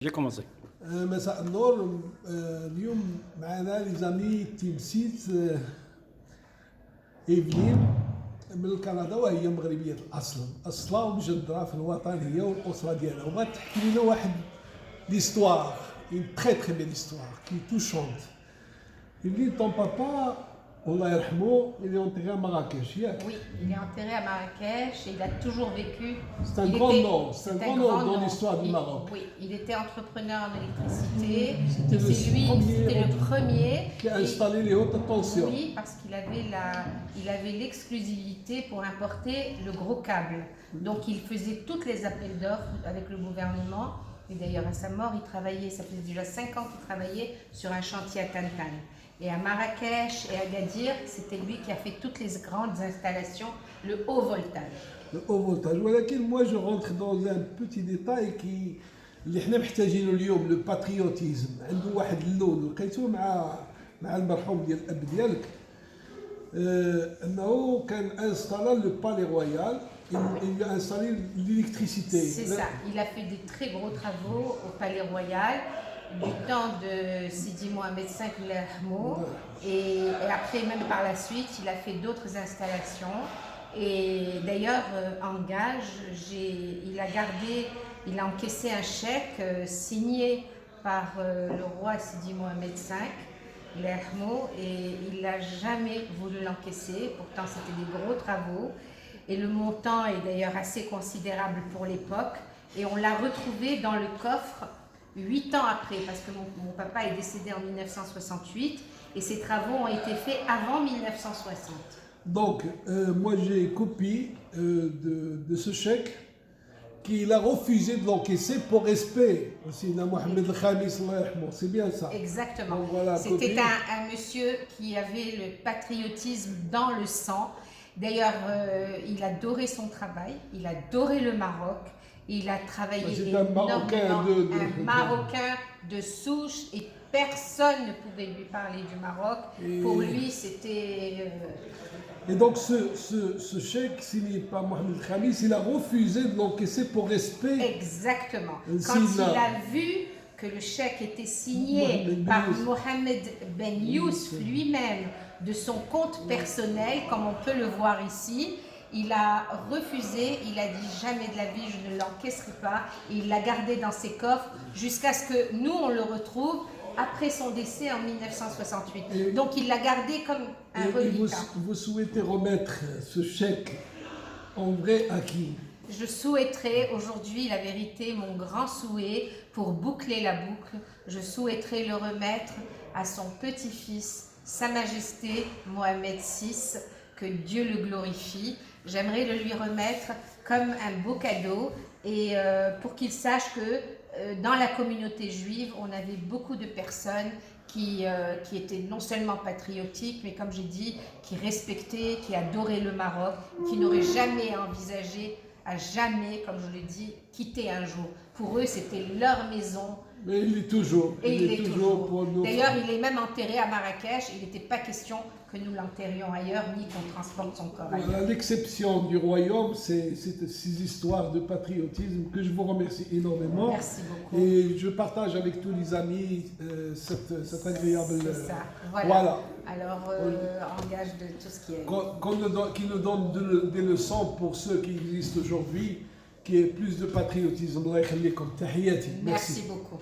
J'ai commencé. مساء النور. اليوم معنا لي زامي تيم سيت ايفلين من كندا، وهي مغربيه الاصل اصلا ومجدره في الوطن هي والاسره ديالها، وبغات تحكي لنا واحد ليستوار اون تري تري بيل استوار كي توشونت. ايفلين طون بابا الله يرحمه il est enterré à Marrakech. Oui, il est enterré à Marrakech et il a toujours vécu. C'est un grand nom, c'est un grand nom dans l'histoire du Maroc. Oui, il était entrepreneur en électricité. C'était C'était le premier qui a installé les hautes tensions. Oui, parce qu'il avait l'exclusivité pour importer le gros câble. Donc il faisait toutes les appels d'offres avec le gouvernement. Et d'ailleurs à sa mort, il travaillait, ça faisait déjà 5 ans qu'il travaillait sur un chantier à Tantan. Et à Marrakech et à Agadir, c'était lui qui a fait toutes les grandes installations, le haut voltage. Le haut voltage. ولكن moi je rentre dans un petit détail qui اللي حنا محتاجينه اليوم، لو باتريوتيزم. عنده واحد اللون لقيته مع المرحوم ديال الاب ديالك، انه كان انستالا لو بالي رويال. Il a installé l'électricité. C'est ça, il a fait des très gros travaux au Palais Royal du temps de Sidi Mohamed V Lermo, et après même par la suite il a fait d'autres installations. Et d'ailleurs en gage, il a encaissé un chèque signé par le roi Sidi Mohamed V Lermo, et il n'a jamais voulu l'encaisser, pourtant c'était des gros travaux. Et le montant est d'ailleurs assez considérable pour l'époque. Et on l'a retrouvé dans le coffre 8 ans après, parce que mon papa est décédé en 1968 et ses travaux ont été faits avant 1960. Donc, moi j'ai copie de ce chèque qu'il a refusé de l'encaisser pour respect aussi de Mohamed El Khamis, c'est bien ça. Exactement. Donc, voilà, c'était un monsieur qui avait le patriotisme dans le sang. D'ailleurs, il adorait son travail, il adorait le Maroc, il a travaillé énormément, un Marocain de souche, et personne ne pouvait lui parler du Maroc. Pour lui, c'était... Et donc ce chèque signé par Mohamed El Khamis, il a refusé de l'encaisser pour respect. Exactement. Quand il a vu que le chèque était signé par Mohamed Ben Youssef lui-même, de son compte personnel, comme on peut le voir ici, il a refusé, il a dit jamais de la vie je ne l'encaisserai pas, et il l'a gardé dans ses coffres jusqu'à ce que nous on le retrouve après son décès en 1968. Donc il l'a gardé comme un reliquat. Vous souhaitez remettre ce chèque en vrai à qui? Je souhaiterais aujourd'hui, la vérité, mon grand souhait pour boucler la boucle, je souhaiterais le remettre à son petit-fils, Sa Majesté Mohamed VI, que Dieu le glorifie. J'aimerais le lui remettre comme un beau cadeau, et pour qu'il sache que dans la communauté juive, on avait beaucoup de personnes qui étaient non seulement patriotiques, mais comme j'ai dit, qui respectaient, qui adoraient le Maroc, qui n'auraient jamais envisagé, à jamais, comme je l'ai dit, quitter un jour. Pour eux, c'était leur maison. Mais il est toujours. Et il est toujours. Pour nous. D'ailleurs, il est même enterré à Marrakech. Il n'était pas question que nous l'enterrions ailleurs, ni qu'on transporte son corps ailleurs. Voilà, l'exception du royaume, c'est ces histoires de patriotisme que je vous remercie énormément. Merci beaucoup. Et je partage avec tous les amis cette agréable... C'est ça, voilà. Alors, en gage de tout ce qui est... Qui nous donne des leçons pour ceux qui existent aujourd'hui, qui est plus de patriotisme. Allah yakhlikum. Tahiyati. Merci beaucoup.